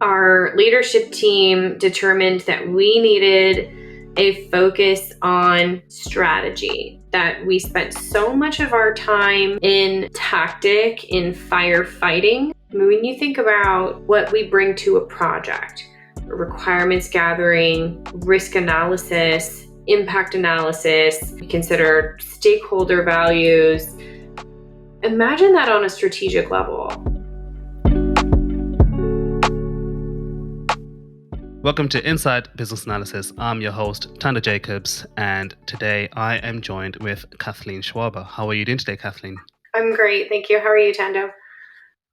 our leadership team determined that we needed a focus on strategy, that we spent so much of our time in tactic, in firefighting. When you think about what we bring to a project, requirements gathering, risk analysis, impact analysis, we consider stakeholder values. Imagine that on a strategic level. Welcome to Inside Business Analysis. I'm your host, Tanda Jacobs, and today I am joined with Kathleen Schwaber. How are you doing today, Kathleen? I'm great, thank you. How are you, Tando?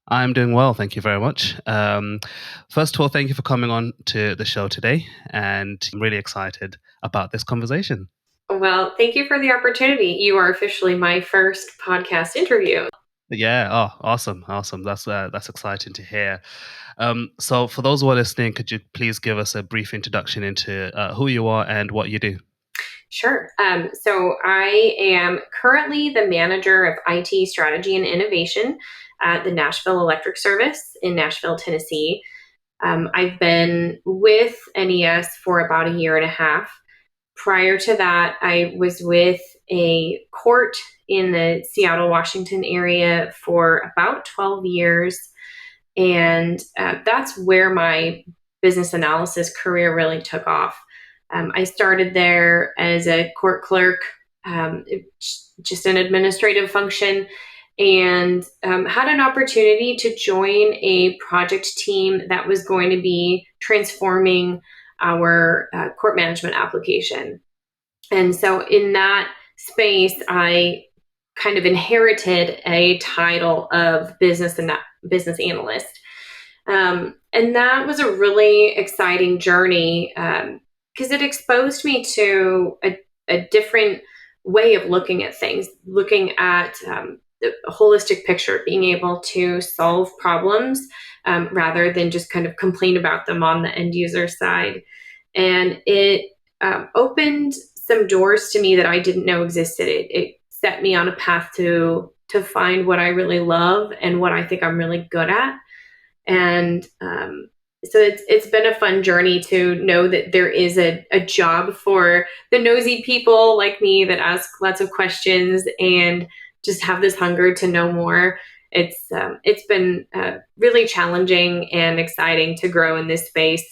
I'm doing well, thank you very much. First of all, thank you for coming on to the show today, and I'm really excited about this conversation. Well, thank you for the opportunity. You are officially my first podcast interview. Yeah, awesome. That's exciting to hear. So for those who are listening, could you please give us a brief introduction into who you are and what you do? Sure. So I am currently the manager of IT strategy and innovation at the Nashville Electric Service in Nashville, Tennessee. I've been with NES for about a year and a half. Prior to that, I was with a court in the Seattle, Washington area for about 12 years. And that's where my business analysis career really took off. I started there as a court clerk, just an administrative function, and had an opportunity to join a project team that was going to be transforming our court management application. And so in that space, I kind of inherited a title of business analyst. And that was a really exciting journey because it exposed me to a different way of looking at things, looking at the holistic picture, being able to solve problems rather than just kind of complain about them on the end user side. And it opened some doors to me that I didn't know existed. It set me on a path to find what I really love and what I think I'm really good at. And so it's been a fun journey to know that there is a job for the nosy people like me that ask lots of questions and just have this hunger to know more. It's been really challenging and exciting to grow in this space.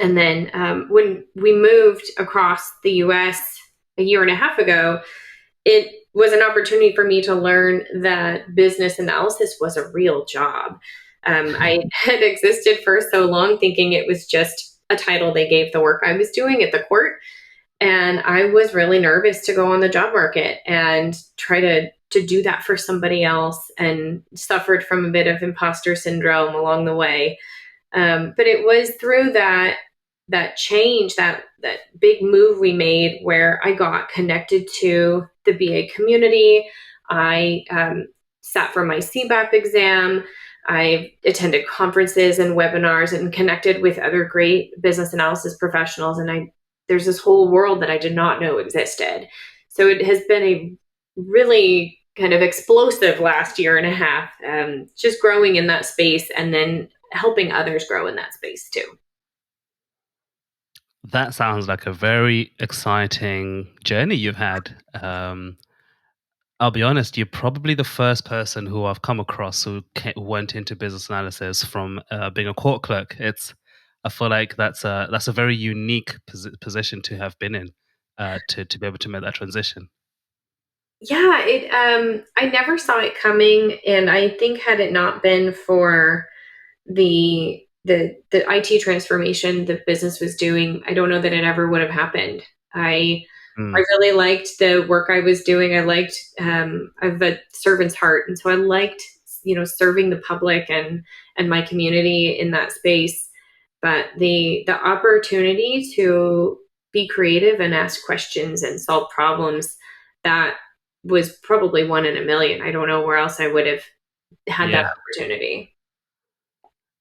And then when we moved across the US a year and a half ago, it was an opportunity for me to learn that business analysis was a real job. I had existed for so long thinking it was just a title they gave the work I was doing at the court. And I was really nervous to go on the job market and try to do that for somebody else, and suffered from a bit of imposter syndrome along the way. But it was through that change, that big move we made, where I got connected to the BA community. I sat for my CBAP exam. I attended conferences and webinars and connected with other great business analysis professionals. And there's this whole world that I did not know existed. So it has been a really kind of explosive last year and a half, just growing in that space and then helping others grow in that space too. That sounds like a very exciting journey you've had. I'll be honest, you're probably the first person who I've come across who went into business analysis from being a court clerk. I feel like that's a very unique position to have been in, to be able to make that transition. Yeah, I never saw it coming, and I think had it not been for the IT transformation the business was doing, I don't know that it ever would have happened. I really liked the work I was doing. I have a servant's heart, and so I liked serving the public and my community in that space. But the opportunity to be creative and ask questions and solve problems, that was probably one in a million. I don't know where else I would have had that opportunity.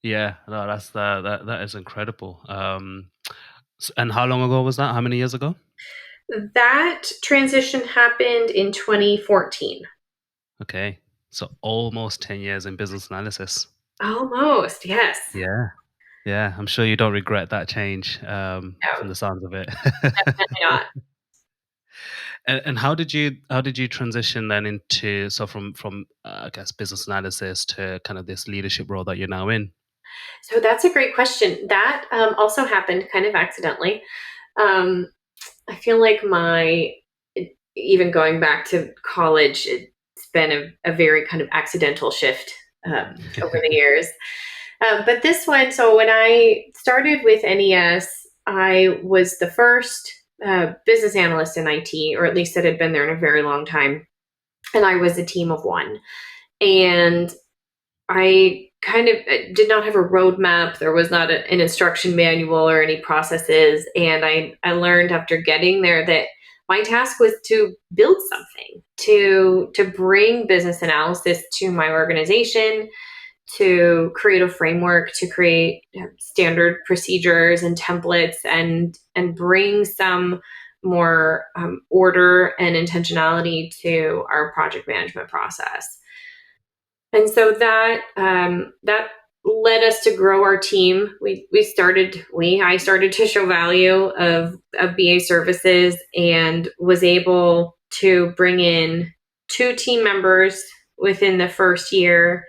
Yeah, no, that is incredible. And how long ago was that? How many years ago? That transition happened in 2014. Okay, so almost 10 years in business analysis. Almost, yes. Yeah. Yeah, I'm sure you don't regret that change, from No, the sounds of it. definitely not. And how did you transition then into, so from I guess business analysis to kind of this leadership role that you're now in? So that's a great question. That also happened kind of accidentally. Um, I feel like even going back to college, it's been a very kind of accidental shift over the years. But this one, so when I started with NES, I was the first business analyst in IT, or at least it had been there in a very long time. And I was a team of one. And I kind of did not have a roadmap. There was not an instruction manual or any processes. And I learned after getting there that my task was to build something, to bring business analysis to my organization, to create a framework, to create standard procedures and templates, and bring some more order and intentionality to our project management process. And so that led us to grow our team. I started to show value of BA services and was able to bring in two team members within the first year.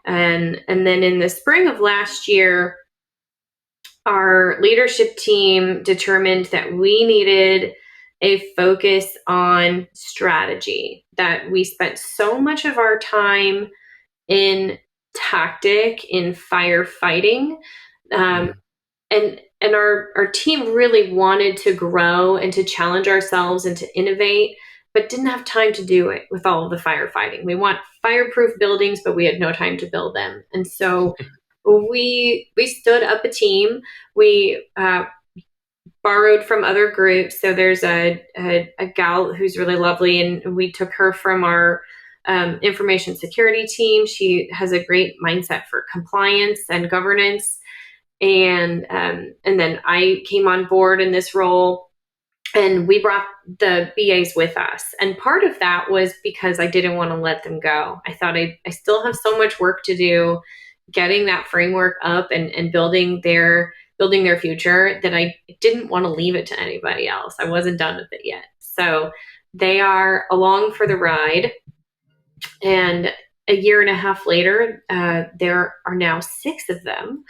And then in the spring of last year, our leadership team determined that we needed a focus on strategy, that we spent so much of our time in tactic, in firefighting, um, Mm. and our team really wanted to grow and to challenge ourselves and to innovate, but didn't have time to do it with all of the firefighting. We want fireproof buildings, but we had no time to build them, and so we stood up a team. We borrowed from other groups. So there's a gal who's really lovely, and we took her from our information security team. She has a great mindset for compliance and governance. And then I came on board in this role, and we brought the BAs with us. And part of that was because I didn't want to let them go. I thought I still have so much work to do getting that framework up and building their future, that I didn't want to leave it to anybody else. I wasn't done with it yet. So they are along for the ride. And a year and a half later, there are now six of them.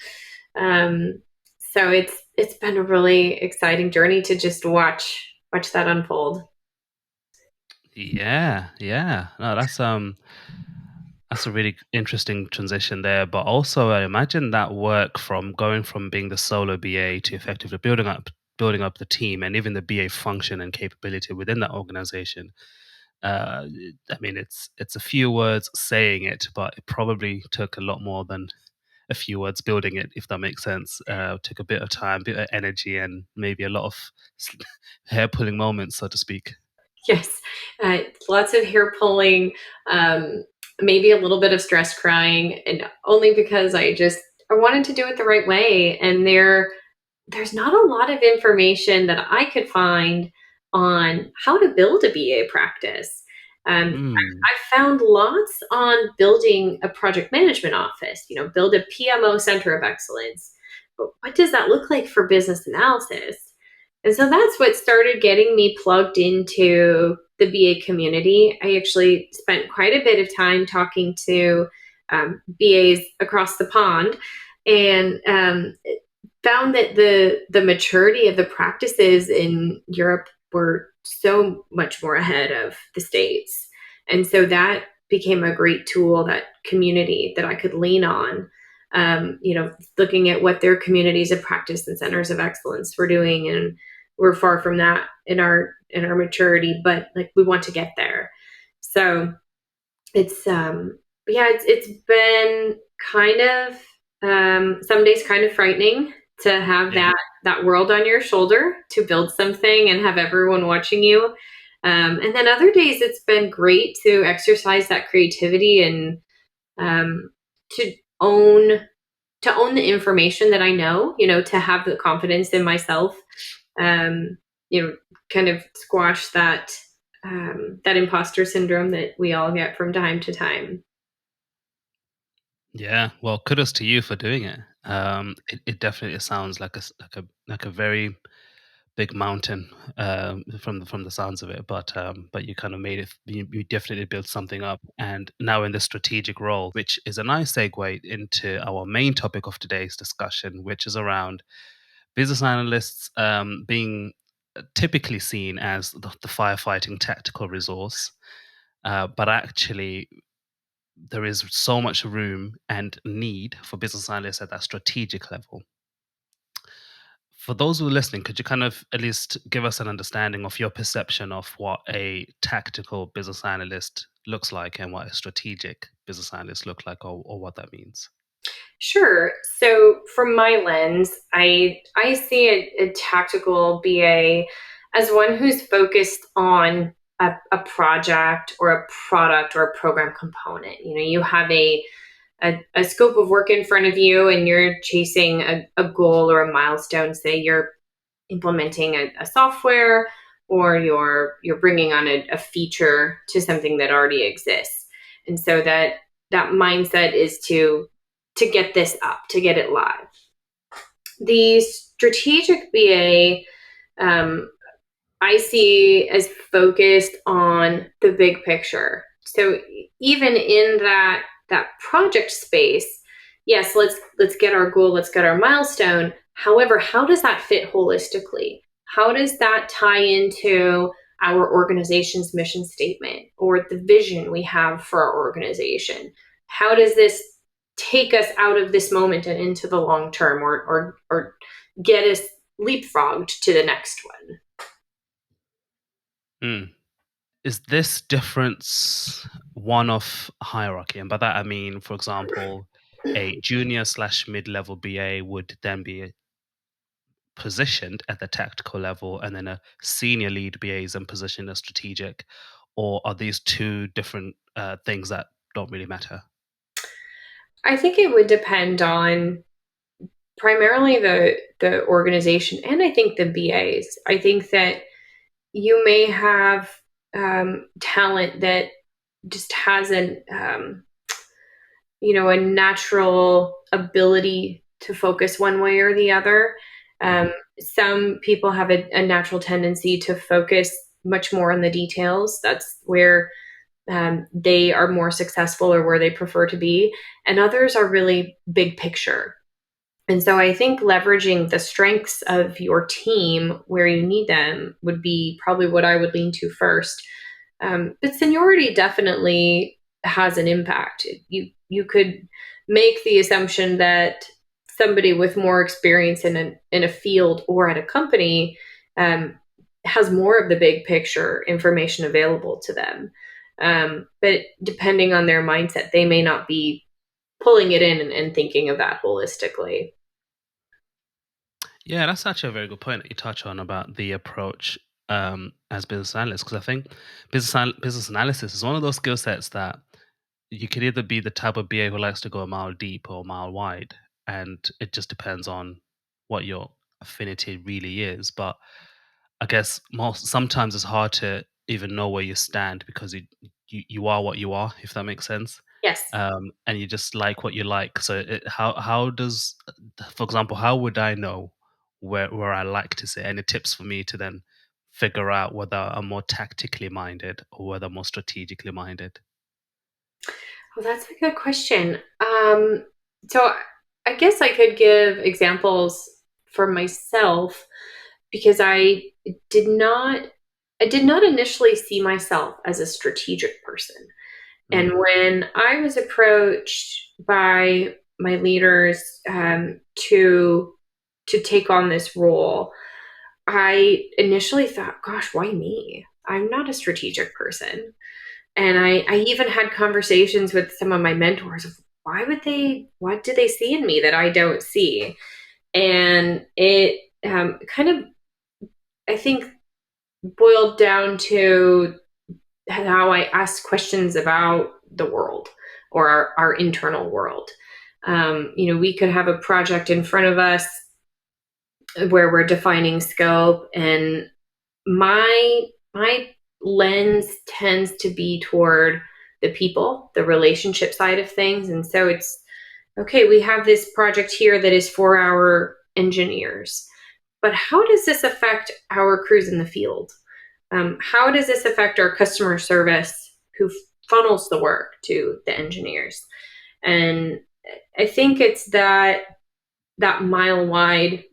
So it's been a really exciting journey to just watch that unfold. Yeah, yeah. No, that's a really interesting transition there. But also, I imagine that work from going from being the solo BA to effectively building up the team and even the BA function and capability within that organization. I mean, it's a few words saying it, but it probably took a lot more than a few words building it, if that makes sense. Took a bit of time, bit of energy, and maybe a lot of hair pulling moments, so to speak. Yes, lots of hair pulling, um, maybe a little bit of stress crying, and only because I wanted to do it the right way. And there's not a lot of information that I could find on how to build a BA practice. Mm. I found lots on building a project management office, build a PMO center of excellence. But what does that look like for business analysis? And so that's what started getting me plugged into the BA community. I actually spent quite a bit of time talking to BAs across the pond, and found that the maturity of the practices in Europe were so much more ahead of the States. And so that became a great tool, that community that I could lean on. Looking at what their communities of practice and centers of excellence were doing, and we're far from that in our maturity, but like we want to get there. So it's yeah, it's been kind of some days kind of frightening to have Yeah. that world on your shoulder, to build something and have everyone watching you. And then other days it's been great to exercise that creativity, and um, to own to own the information that I know, to have the confidence in myself, um, you know, kind of squash that imposter syndrome that we all get from time to time. Yeah, well, kudos to you for doing it. It definitely sounds like a very big mountain, from the sounds of it. But you kind of made it. You definitely built something up, and now in the strategic role, which is a nice segue into our main topic of today's discussion, which is around business analysts being typically seen as the firefighting tactical resource, but actually there is so much room and need for business analysts at that strategic level. For those who are listening, could you kind of at least give us an understanding of your perception of what a tactical business analyst looks like and what a strategic business analyst look like, or what that means? Sure. So from my lens, I see a tactical BA as one who's focused on a project or a product or a program component. You know, you have a scope of work in front of you and you're chasing a goal or a milestone. Say you're implementing a software or you're bringing on a feature to something that already exists. And so that mindset is to get this up, to get it live. The strategic BA, I see as focused on the big picture. So even in that project space, yes, let's get our goal, let's get our milestone. However, how does that fit holistically? How does that tie into our organization's mission statement or the vision we have for our organization? How does this take us out of this moment and into the long term, or get us leapfrogged to the next one? Hmm. Is this difference one of hierarchy? And by that I mean, for example, a junior slash mid level BA would then be positioned at the tactical level, and then a senior lead BA is then positioned as strategic, or are these two different things that don't really matter? I think it would depend on primarily the organization and I think the BAs. I think that you may have talent that just has a natural ability to focus one way or the other. Mhm. Some people have a natural tendency to focus much more on the details. That's where they are more successful or where they prefer to be. And others are really big picture. And so I think leveraging the strengths of your team where you need them would be probably what I would lean to first. But seniority definitely has an impact. You could make the assumption that somebody with more experience in a field or at a company um, has more of the big picture information available to them. But depending on their mindset, they may not be pulling it in and thinking of that holistically. Yeah, that's actually a very good point that you touch on about the approach as business analysts, because I think business analysis is one of those skill sets that you could either be the type of BA who likes to go a mile deep or a mile wide, and it just depends on what your affinity really is. But I guess sometimes it's hard to even know where you stand because you are what you are, if that makes sense. Yes. And you just like what you like. So how does, for example, how would I know where I like to sit? Any tips for me to then figure out whether I'm more tactically minded or whether I'm more strategically minded? Well, that's a good question. So I guess I could give examples for myself because did not I did not initially see myself as a strategic person. And Mm, when I was approached by my leaders to take on this role, I initially thought, "Gosh, why me? I'm not a strategic person." And I even had conversations with some of my mentors of what do they see in me that I don't see? And it kind of, I think, boiled down to how I ask questions about the world or our internal world. We could have a project in front of us where we're defining scope, and my lens tends to be toward the people, the relationship side of things, and so it's okay, we have this project here that is for our engineers, but how does this affect our crews in the field? How does this affect our customer service who funnels the work to the engineers? And I think it's that mile wide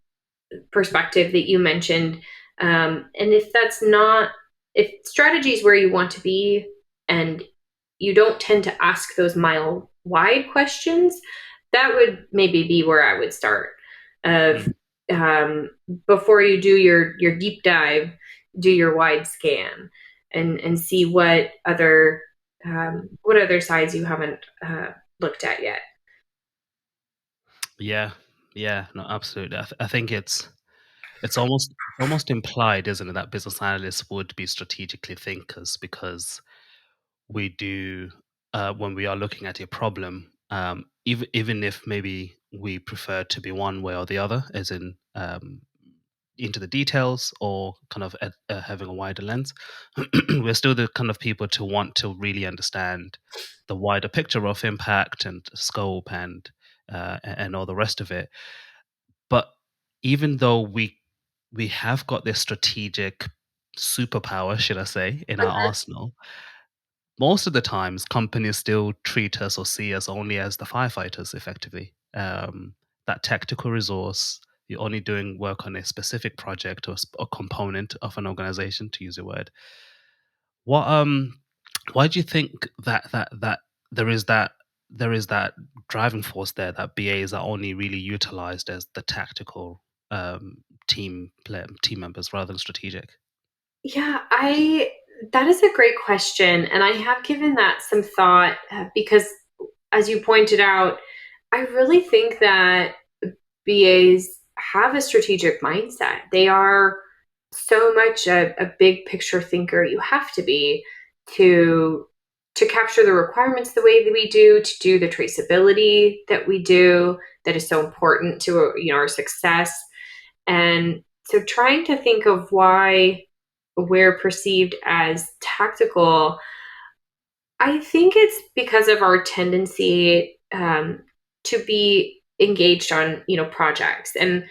perspective that you mentioned. And if that's not, if strategy is where you want to be and you don't tend to ask those mile wide questions, that would maybe be where I would start. Of Mm. before you do your deep dive, do your wide scan and see what other sides you haven't looked at yet. Yeah, yeah, no, absolutely. I think it's almost implied, isn't it, that business analysts would be strategically thinkers because we do when we are looking at a problem, even if maybe we prefer to be one way or the other, as in into the details or kind of having a wider lens, we're still the kind of people to want to really understand the wider picture of impact and scope and all the rest of it. But even though we have got this strategic superpower, should I say, in our arsenal, most of the times companies still treat us or see us only as the firefighters effectively, that tactical resource. You're only doing work on a specific project or a component of an organization, to use a word. What why do you think that there is that driving force there, that BAs are only really utilized as the tactical team members rather than strategic? Yeah, I that is a great question, and I have given that some thought because, as you pointed out, I really think that BAs have a strategic mindset. They are so much a big picture thinker. You have to be to to capture the requirements the way that we do, to do the traceability that we do, that is so important to our success. And so, trying to think of why we're perceived as tactical, I think it's because of our tendency to be engaged on projects. And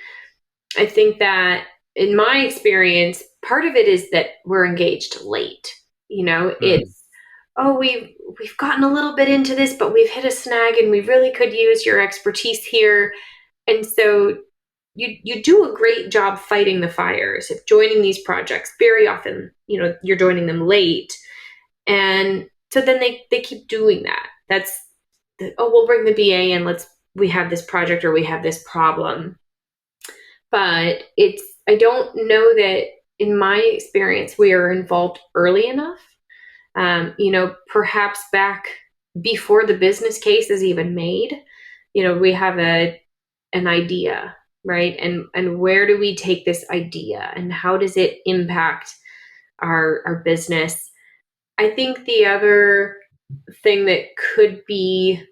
I think that in my experience, part of it is that we're engaged late. Mm, It's, oh, we've gotten a little bit into this, but we've hit a snag and we really could use your expertise here. And so you do a great job fighting the fires of joining these projects. Very often, you're joining them late. And so then they keep doing that. That's oh, we'll bring the BA and we have this project or we have this problem. But I don't know that in my experience we are involved early enough. Perhaps back before the business case is even made, we have an idea, right? And where do we take this idea and how does it impact our business? I think the other thing that could be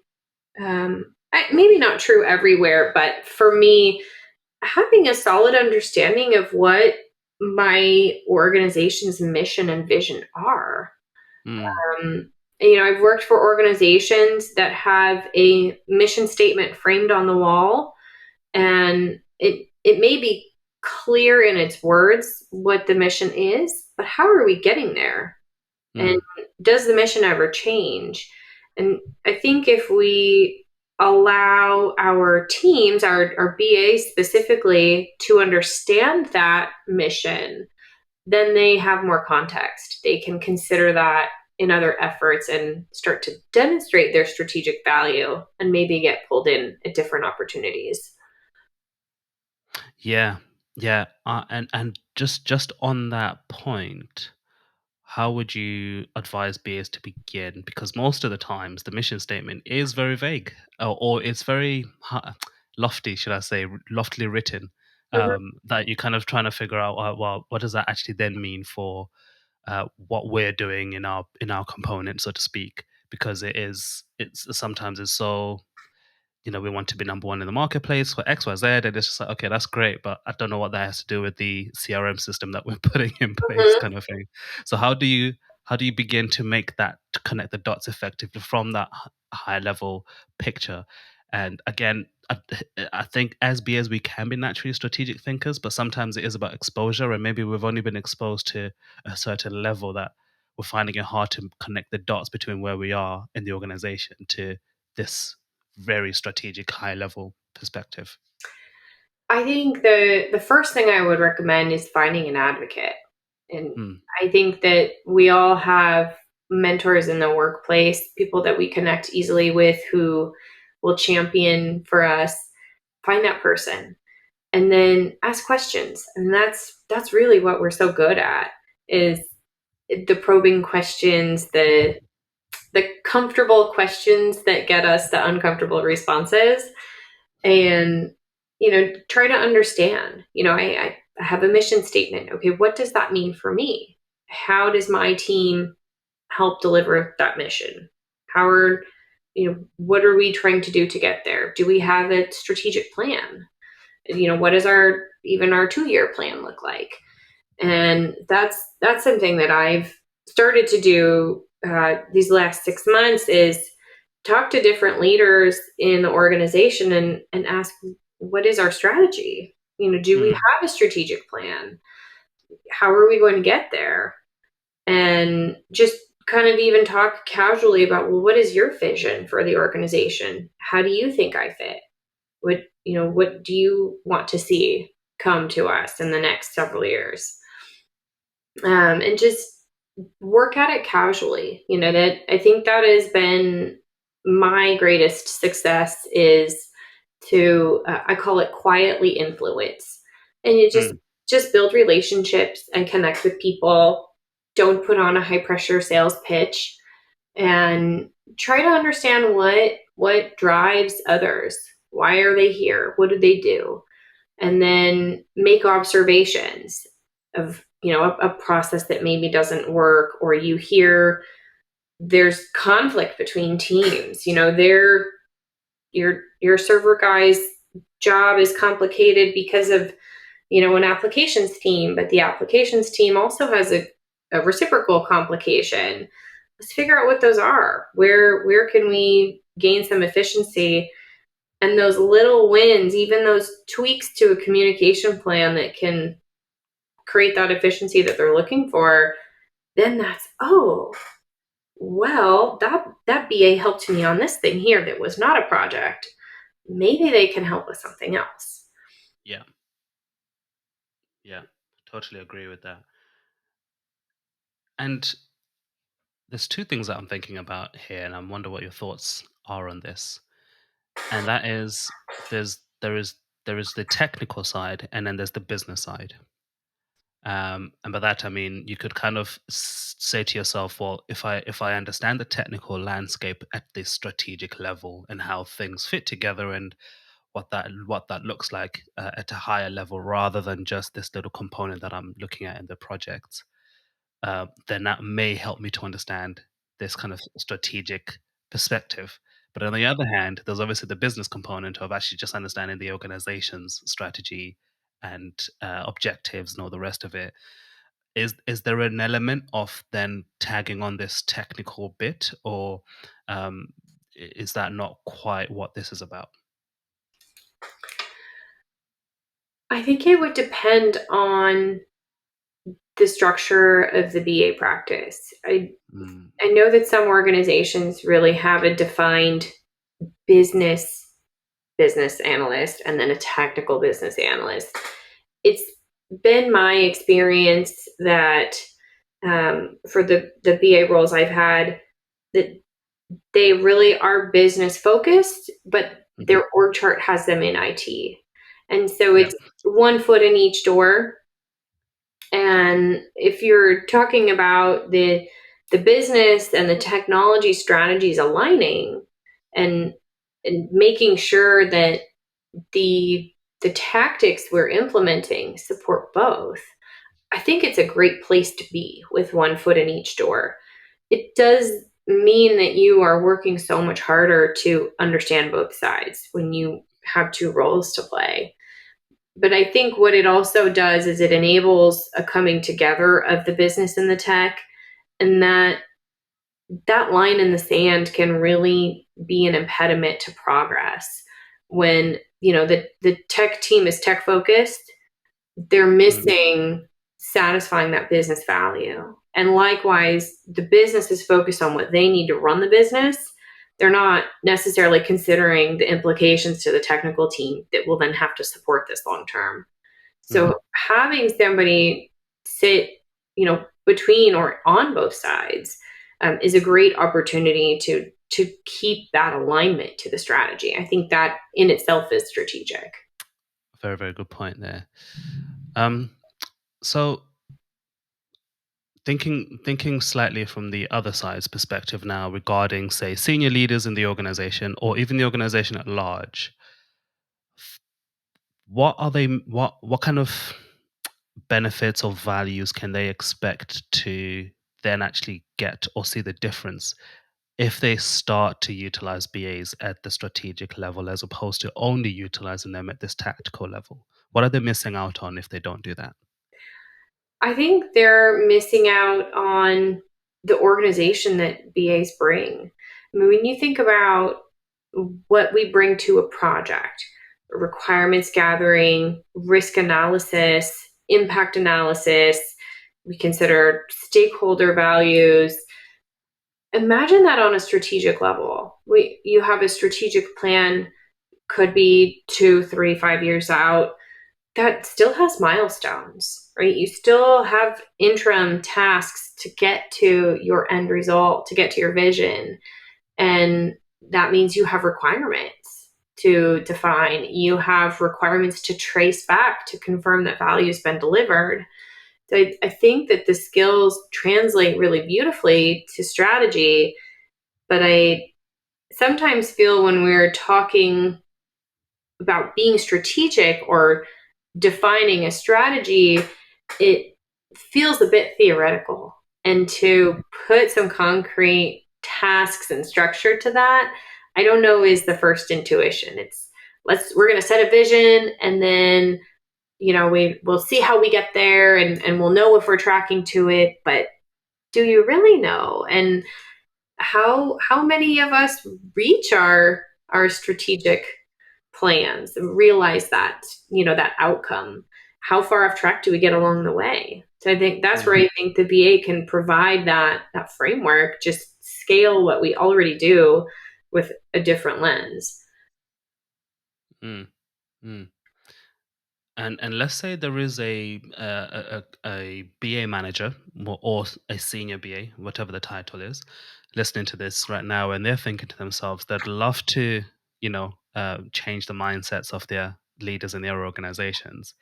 maybe not true everywhere, but for me, having a solid understanding of what my organization's mission and vision are. mm, Um, I've worked for organizations that have a mission statement framed on the wall, and it may be clear in its words what the mission is, but how are we getting there? And mm. does the mission ever change? And I think if we allow our teams, our BAs specifically, to understand that mission, then they have more context. They can consider that in other efforts and start to demonstrate their strategic value and maybe get pulled in at different opportunities. Yeah, yeah, and just on that point, how would you advise beers to begin? Because most of the times the mission statement is very vague, or it's very lofty, should I say, loftily written. Mhm. That you're kind of trying to figure out, well, what does that actually then mean for what we're doing in our component, so to speak? Because it's sometimes it's so, we want to be number one in the marketplace for X, Y, Z. And it's just like, okay, that's great, but I don't know what that has to do with the CRM system that we're putting in place, Mhm. kind of thing. So how do you begin to make that, to connect the dots effectively from that high level picture? And again, I think as BAs we can be naturally strategic thinkers, but sometimes it is about exposure, and maybe we've only been exposed to a certain level that we're finding it hard to connect the dots between where we are in the organization to this very strategic high level perspective. I think the first thing I would recommend is finding an advocate. And Mm, I think that we all have mentors in the workplace, people that we connect easily with who will champion for us. Find that person and then ask questions. And that's really what we're so good at is the probing questions, the comfortable questions that get us the uncomfortable responses, and try to understand. I have a mission statement. Okay, what does that mean for me? How does my team help deliver that mission? What are we trying to do to get there? Do we have a strategic plan? What does our 2-year plan look like? And that's something that I've started to do these last 6 months is talk to different leaders in the organization and ask, what is our strategy? Do we mm, have a strategic plan? How are we going to get there? And just kind of even talk casually about, well, what is your vision for the organization? How do you think I fit? What do you want to see come to us in the next several years? And just work at it casually. That I think that has been my greatest success is to I call it quietly influence, and you just mm. just build relationships and connect with people. Don't put on a high pressure sales pitch, and try to understand what drives others. Why are they here? What do they do? And then make observations of a process that maybe doesn't work, or you hear there's conflict between teams. Your server guy's job is complicated because of an applications team, but the applications team also has a reciprocal complication. Let's figure out what those are. Where can we gain some efficiency? And those little wins, even those tweaks to a communication plan that can create that efficiency that they're looking for, then that's, oh, well, that BA helped me on this thing here that was not a project. Maybe they can help with something else. Yeah, yeah, totally agree with that. And there's two things that I'm thinking about here, and I wonder what your thoughts are on this. And that is, there's there is the technical side, and then there's the business side. And by that I mean you could kind of say to yourself, well, if I understand the technical landscape at this strategic level and how things fit together and what that looks like at a higher level, rather than just this little component that I'm looking at in the project, then that may help me to understand this kind of strategic perspective. But on the other hand, there's obviously the business component of actually just understanding the organization's strategy and objectives and all the rest of it. Is there an element of then tagging on this technical bit, or is that not quite what this is about? I think it would depend on the structure of the BA practice. Mm, I know that some organizations really have a defined business business analyst and then a technical business analyst. It's been my experience that for the BA roles I've had, that they really are business focused, but mhm. their org chart has them in IT. And so Yeah. it's one foot in each door. And if you're talking about the business and the technology strategies aligning and and making sure that the the tactics we're implementing support both, I think it's a great place to be with one foot in each door. It does mean that you are working so much harder to understand both sides when you have two roles to play. But I think what it also does is it enables a coming together of the business and the tech, and that line in the sand can really be an impediment to progress. when, the tech team is tech focused, they're Mm. missing satisfying that business value. And likewise, the business is focused on what they need to run the business. They're not necessarily considering the implications to the technical team that will then have to support this long term. Mm. So having somebody sit, between or on both sides, is a great opportunity to keep that alignment to the strategy. I think that in itself is strategic. Very, very good point there. Um, so thinking slightly from the other side's perspective now regarding, say, senior leaders in the organization or even the organization at large, what kind of benefits or values can they expect to then actually get or see the difference if they start to utilize BAs at the strategic level as opposed to only utilizing them at this tactical level? What are they missing out on if they don't do that? I think they're missing out on the organization that BAs bring. I mean, when you think about what we bring to a project, requirements gathering, risk analysis, impact analysis, we consider stakeholder values. Imagine that on a strategic level. You have a strategic plan, could be 2, 3, 5 years out, that still has milestones, right? You still have interim tasks to get to your end result, to get to your vision. And that means you have requirements to define, you have requirements to trace back to confirm that value has been delivered. So I think that the skills translate really beautifully to strategy, but I sometimes feel when we're talking about being strategic or defining a strategy, it feels a bit theoretical. And to put some concrete tasks and structure to that, I don't know is the first intuition. It's we're gonna set a vision and then we'll see how we get there and we'll know if we're tracking to it, but do you really know? And how many of us reach our strategic plans and realize that that outcome? How far off track do we get along the way? So I think that's where Mm. I think the BA can provide that framework, just scale what we already do with a different lens. Mm. Mm. And let's say there is a BA manager or a senior BA, whatever the title is, listening to this right now, and they're thinking to themselves, they'd love to, change the mindsets of their leaders in their organizations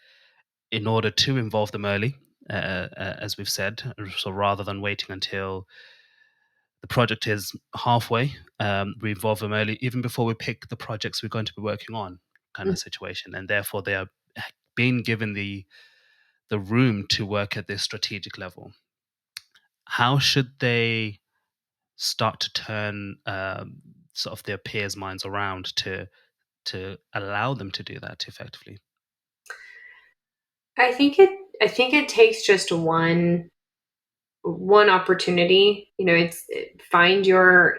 in order to involve them early, as we've said. So rather than waiting until the project is halfway, we involve them early, even before we pick the projects we're going to be working on, kind of situation, and therefore they are being given the room to work at this strategic level. How should they start to turn sort of their peers' minds around to allow them to do that effectively? I think it I think it takes just one opportunity. It's find your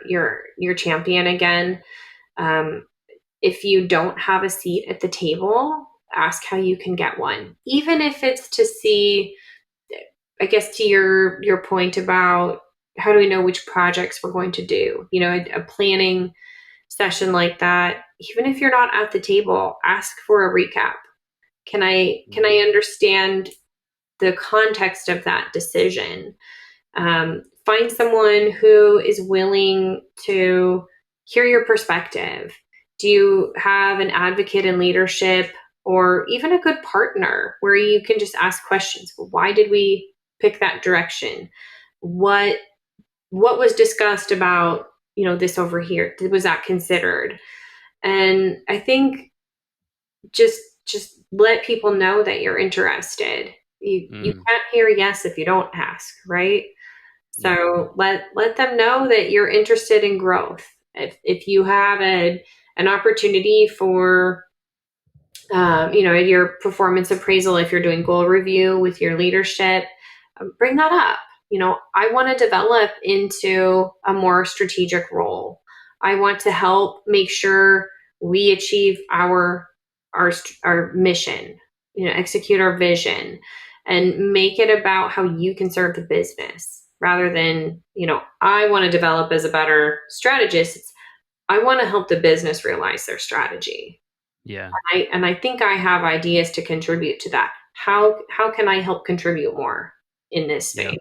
champion again. Um, if you don't have a seat at the table, ask how you can get one, even if it's to see, I guess, to your point about how do we know which projects we're going to do. A planning session like that, even if you're not at the table, ask for a recap. Can I Mm. understand the context of that decision? Find someone who is willing to hear your perspective. Do you have an advocate in leadership or even a good partner where you can just ask questions? Well, why did we pick that direction? What what was discussed about this over here? Was that considered? And I think just just let people know that you're interested. You Mm. can't hear yes if you don't ask, right? Yeah. So let them know that you're interested in growth. If you have an opportunity for your performance appraisal, if you're doing goal review with your leadership, bring that up. I want to develop into a more strategic role. I want to help make sure we achieve our mission, execute our vision, and make it about how you can serve the business rather than, I want to develop as a better strategist. I want to help the business realize their strategy. Yeah. And I think I have ideas to contribute to that. How can I help contribute more in this Yeah. space?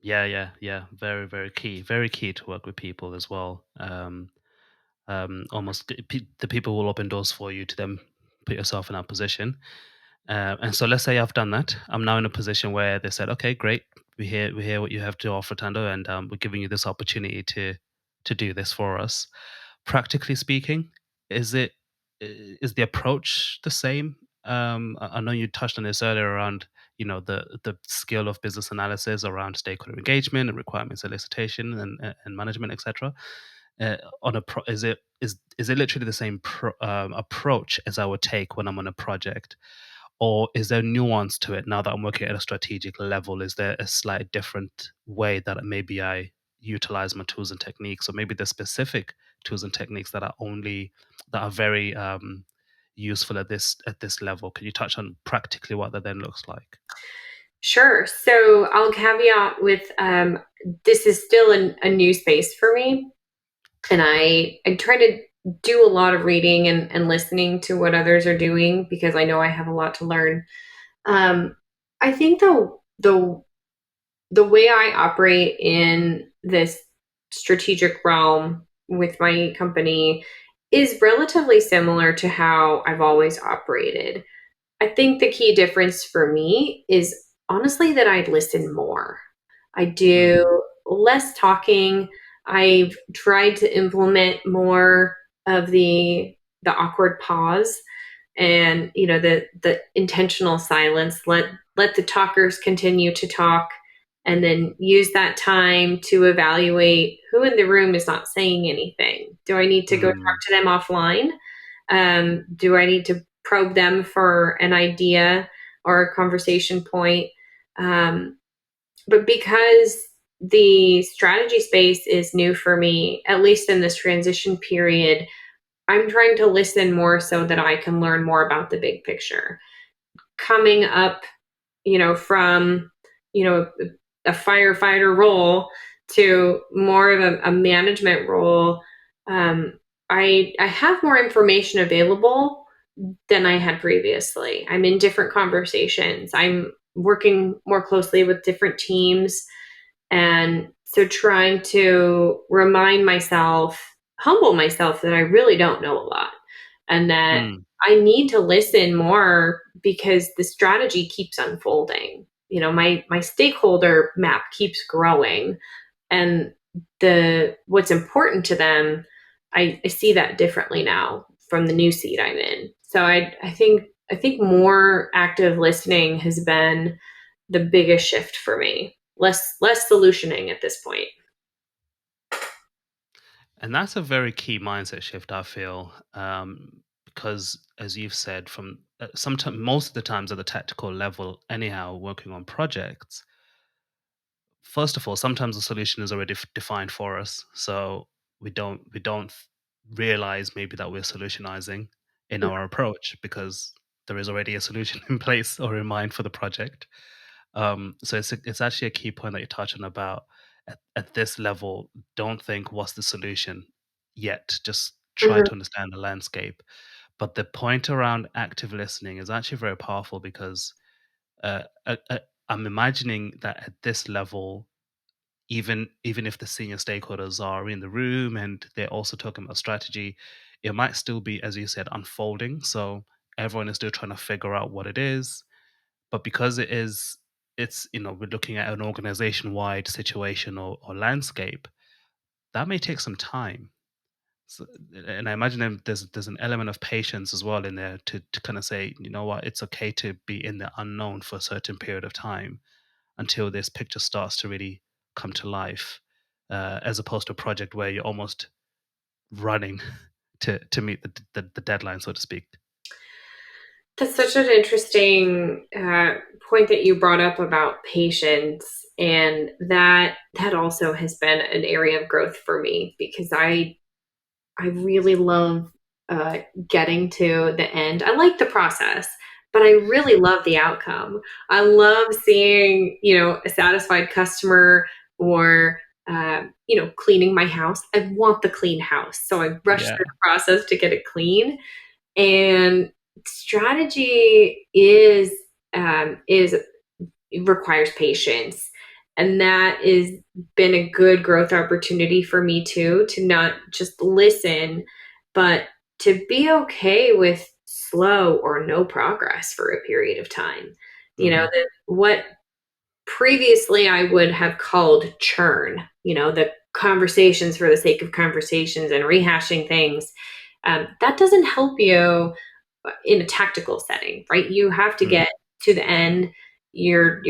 Yeah. Yeah. Yeah. Very, very key. Very key to work with people as well. Almost the people will open doors for you to then put yourself in that position. And so let's say I've done that. I'm now in a position where they said, "Okay, great. We hear what you have to offer, Tando, and we're giving you this opportunity to do this for us." Practically speaking, is it is the approach the same? I know you touched on this earlier around the skill of business analysis around stakeholder engagement and requirement solicitation and management, etc. Is it literally the same approach as I would take when I'm on a project, or is there nuance to it now that I'm working at a strategic level? Is there a slight different way that maybe I utilize my tools and techniques, or maybe the specific tools and techniques that are very useful at this level? Can you touch on practically what that then looks like? Sure. So I'll caveat with this is still a new space for me. And I try to do a lot of reading and listening to what others are doing because I know I have a lot to learn. Um, I think the way I operate in this strategic realm with my company is relatively similar to how I've always operated. I think the key difference for me is honestly that I listen more. I Mm, do less talking. I've tried to implement more of the awkward pause and the intentional silence. Let the talkers continue to talk and then use that time to evaluate who in the room is not saying anything. Do I need to go talk mm, to them offline? Do I need to probe them for an idea or a conversation point? But because the strategy space is new for me, at least in this transition period, I'm trying to listen more so that I can learn more about the big picture. Coming up, from, you know, a firefighter role to more of a management role, um, I have more information available than I had previously. I'm in different conversations. I'm working more closely with different teams. And so trying to remind myself, humble myself that I really don't know a lot and that mm. I need to listen more because the strategy keeps unfolding. My stakeholder map keeps growing and the what's important to them, I see that differently now from the new seat I'm in. So I think more active listening has been the biggest shift for me. Less solutioning at this point. And that's a very key mindset shift, I feel, because as you've said, from sometimes most of the times at the tactical level, anyhow, working on projects. First of all, sometimes the solution is already defined for us, so we don't realize maybe that we're solutionizing in our approach because there is already a solution in place or in mind for the project. So it's actually a key point that you touch on about at this level. Don't think what's the solution yet. Just try Mhm. to understand the landscape. But the point around active listening is actually very powerful because uh, uh, uh, I'm imagining that at this level, even if the senior stakeholders are in the room and they're also talking about strategy, it might still be, as you said, unfolding. So everyone is still trying to figure out what it is, but because it's we're looking at an organization wide situation or landscape that may take some time. So, and I imagine there's an element of patience as well in there to kind of say, you know what, it's okay to be in the unknown for a certain period of time until this picture starts to really come to life, as opposed to a project where you're almost running to meet the deadline, so to speak. That's such an interesting point that you brought up about patience, and that also has been an area of growth for me because I really love getting to the end. I like the process, but I really love the outcome. I love seeing, a satisfied customer or, cleaning my house. I want the clean house. So I rush Yeah. through the process to get it clean. And strategy is it requires patience. And that has been a good growth opportunity for me too, to not just listen, but to be okay with slow or no progress for a period of time. Hmm. What previously I would have called churn, the conversations for the sake of conversations and rehashing things, that doesn't help you in a tactical setting, right? You have to Mm. get to the end. Your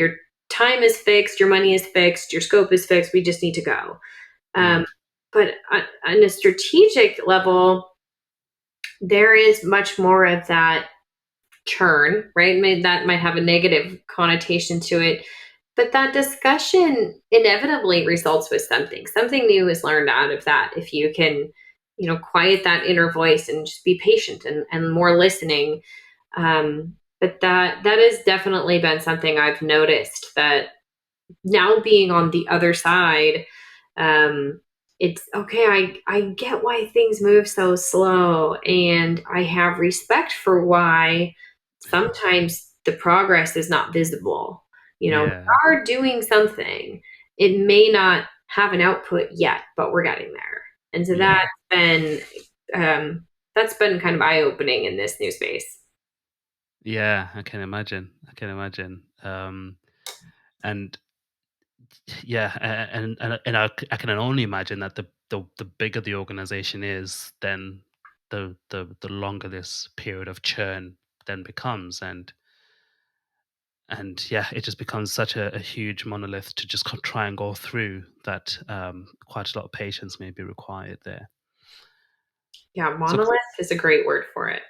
time is fixed, your money is fixed, your scope is fixed. We just need to go. Mm. Um, but on a strategic level, there is much more of that churn, right? That might have a negative connotation to it, but that discussion inevitably results with something. Something new is learned out of that. If you can, quiet that inner voice and just be patient and more listening. But that has definitely been something I've noticed, that now being on the other side, um, it's okay. I get why things move so slow, and I have respect for why sometimes the progress is not visible. We Yeah. are doing something. It may not have an output yet, but we're getting there. And so Yeah. been that's been kind of eye opening in this new space. Yeah. I can imagine. I can imagine. And yeah, I can only imagine that the bigger the organization is, then the longer this period of churn then becomes, and yeah, it just becomes such a huge monolith to just try and go through that. Quite a lot of patience may be required there. Yeah, So. monolith is a great word for it.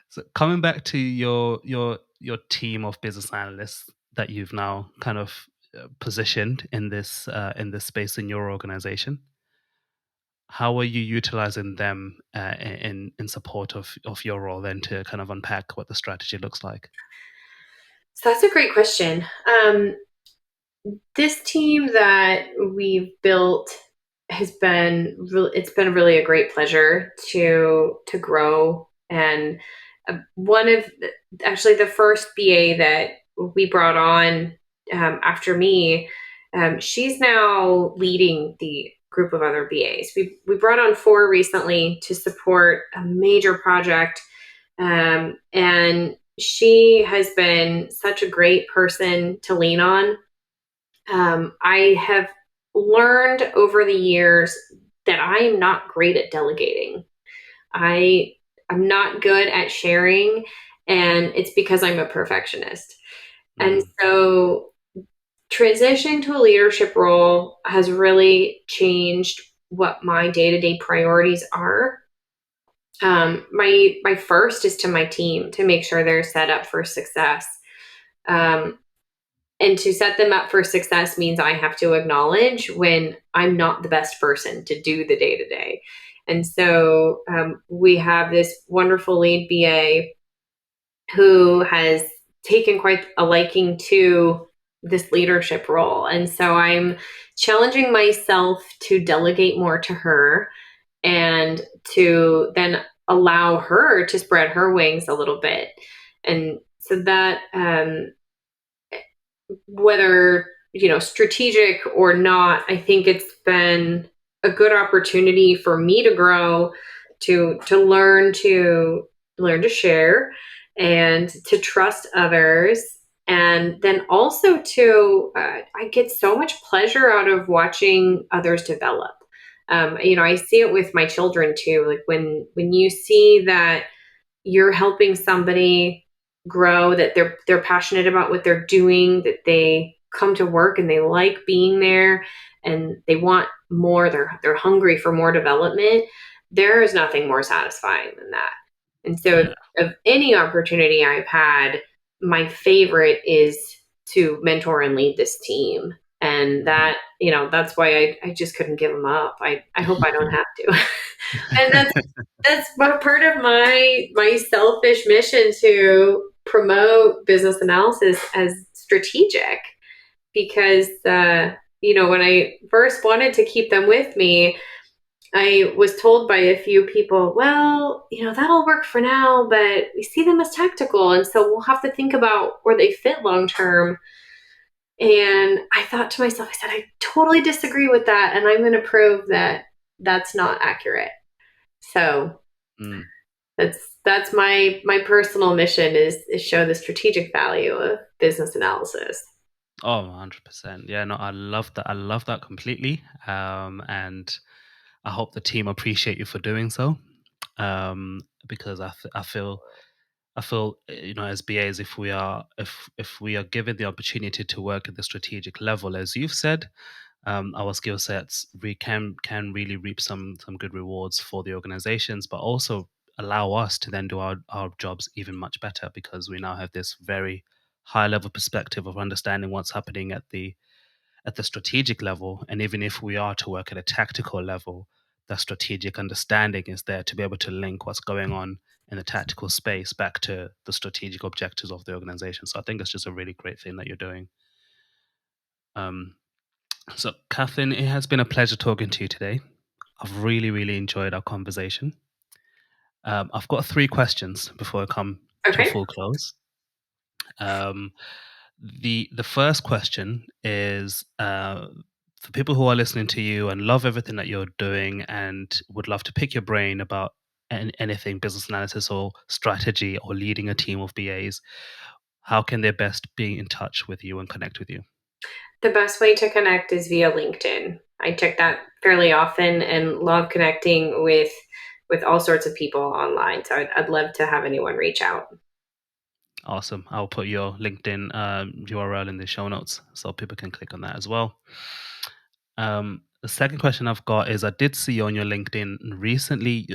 So coming back to your team of business analysts that you've now kind of positioned in this space in your organization, how are you utilizing them in support of your role then to kind of unpack what the strategy looks like? So that's a great question. This team that we've built it's been really a great pleasure to grow. And one of actually the first BA that we brought on after me, she's now leading the group of other BAs. We brought on four recently to support a major project, and she has been such a great person to lean on. I have learned over the years that I am not great at delegating. I I'm not good at sharing, and it's because I'm a perfectionist. And Mm. so transitioning to a leadership role has really changed what my day-to-day priorities are. My first is to my team, to make sure they're set up for success. Um, and to set them up for success means I have to acknowledge when I'm not the best person to do the day to day. And so we have this wonderful lead BA who has taken quite a liking to this leadership role. And so I'm challenging myself to delegate more to her, and to then allow her to spread her wings a little bit. And so that whether strategic or not, I think it's been a good opportunity for me to grow, to learn to share and to trust others. And then also to I get so much pleasure out of watching others develop. I see it with my children too. Like when you see that you're helping somebody grow, that they're passionate about what they're doing, that they come to work and they like being there and they want more, they're hungry for more development. There is nothing more satisfying than that. And so Yeah. of any opportunity I've had, my favorite is to mentor and lead this team. And that, that's why I just couldn't give them up. I hope I don't have to. And that's part of my selfish mission to promote business analysis as strategic, because when I first wanted to keep them with me, I was told by a few people, well, that'll work for now, but we see them as tactical, and so we'll have to think about where they fit long term. And I thought to myself, I said, I totally disagree with that, and I'm going to prove that that's not accurate. So Mm. that's my personal mission, is show the strategic value of business analysis. Oh, 100%. Yeah, no, I love that. I love that completely. And I hope the team appreciate you for doing so. Because I feel, as BAs, if we are given the opportunity to work at the strategic level, as you've said, our skill sets we can really reap some good rewards for the organizations, but also allow us to then do our jobs even much better, because we now have this very high level perspective of understanding what's happening at the strategic level. And even if we are to work at a tactical level, the strategic understanding is there to be able to link what's going on in the tactical space back to the strategic objectives of the organization. So I think it's just a really great thing that you're doing. Um, so, Kathleen, it has been a pleasure talking to you today. I've really, really enjoyed our conversation. I've got three questions before I come to a Okay. full close. Um, the first question is for people who are listening to you and love everything that you're doing and would love to pick your brain about anything business analysis or strategy or leading a team of BAs. How can they best be in touch with you and connect with you? The best way to connect is via LinkedIn. I check that fairly often and love connecting with all sorts of people online. So I'd love to have anyone reach out. Awesome. I'll put your LinkedIn URL in the show notes so people can click on that as well. The second question I've got is, I did see on your LinkedIn recently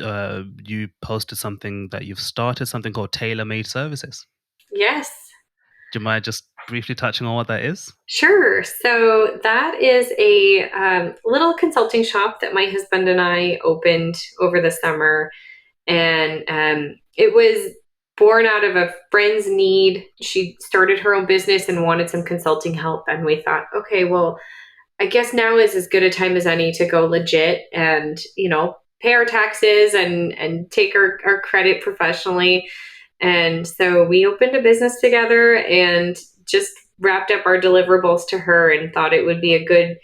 you posted something that you've started something called Tailor Made Services. Yes. Do you mind just briefly touching on what that is? Sure. So that is a little consulting shop that my husband and I opened over the summer. And it was born out of a friend's need. She started her own business and wanted some consulting help. And we thought, okay, well, I guess now is as good a time as any to go legit and, pay our taxes and take our credit professionally. And so we opened a business together and just wrapped up our deliverables to her and thought it would be a good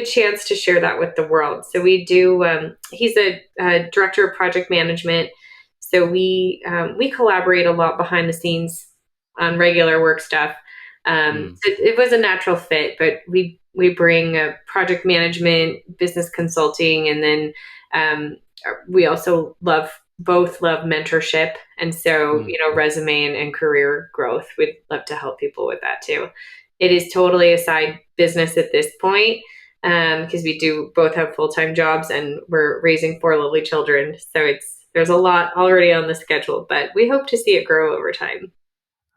chance to share that with the world. So we do. He's a director of project management, so we collaborate a lot behind the scenes on regular work stuff. Mm, So it was a natural fit, but we bring project management, business consulting, and then um, we also both love mentorship, and so mm. resume and career growth. We'd love to help people with that too. It is totally a side business at this point, because we do both have full-time jobs and we're raising four lovely children, so there's a lot already on the schedule, but we hope to see it grow over time.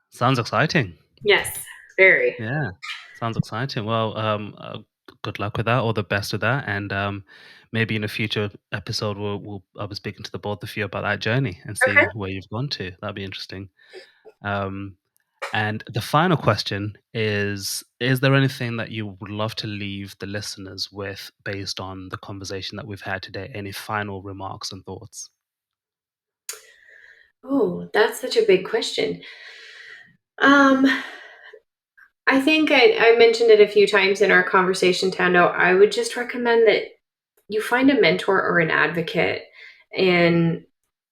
Sounds exciting. Yes, very. Yeah, sounds exciting. Well, good luck with that. All the best with that, and maybe in a future episode, I'll be speaking to the both of you about that journey and Okay. seeing where you've gone to. That'd be interesting. Um, and the final question is there anything that you would love to leave the listeners with based on the conversation that we've had today? Any final remarks and thoughts? Oh, that's such a big question. Um, I think I mentioned it a few times in our conversation, Tando. I would just recommend that you find a mentor or an advocate, and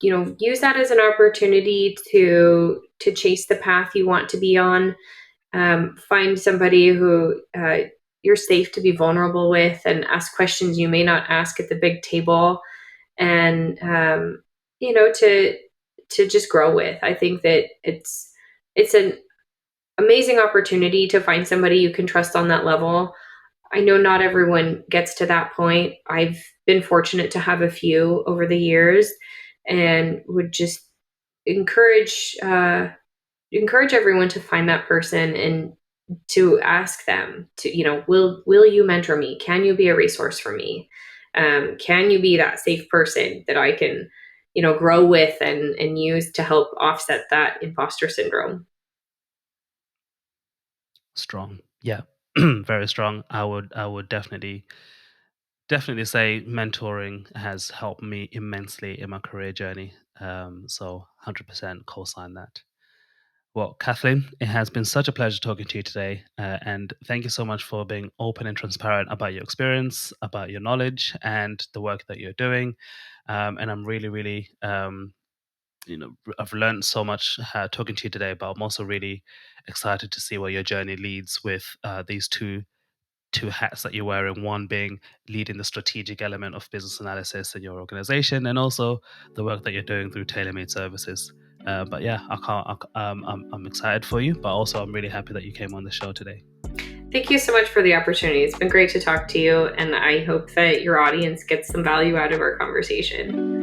use that as an opportunity to chase the path you want to be on. Find somebody who you're safe to be vulnerable with and ask questions you may not ask at the big table, and to just grow with. I think that it's an amazing opportunity to find somebody you can trust on that level. I know not everyone gets to that point. I've been fortunate to have a few over the years, and would just encourage encourage everyone to find that person and to ask them to, will you mentor me? Can you be a resource for me? Can you be that safe person that I can, grow with and use to help offset that imposter syndrome? Strong. Yeah. Very strong. I would definitely say mentoring has helped me immensely in my career journey. So 100% co-sign that. Well, Kathleen, it has been such a pleasure talking to you today. And thank you so much for being open and transparent about your experience, about your knowledge, and the work that you're doing. And I'm really, really, I've learned so much talking to you today, but I'm also really excited to see where your journey leads with these two hats that you're wearing, one being leading the strategic element of business analysis in your organization, and also the work that you're doing through tailor-made services. But yeah, I'm excited for you, but also I'm really happy that you came on the show today. Thank you so much for the opportunity. It's been great to talk to you, and I hope that your audience gets some value out of our conversation.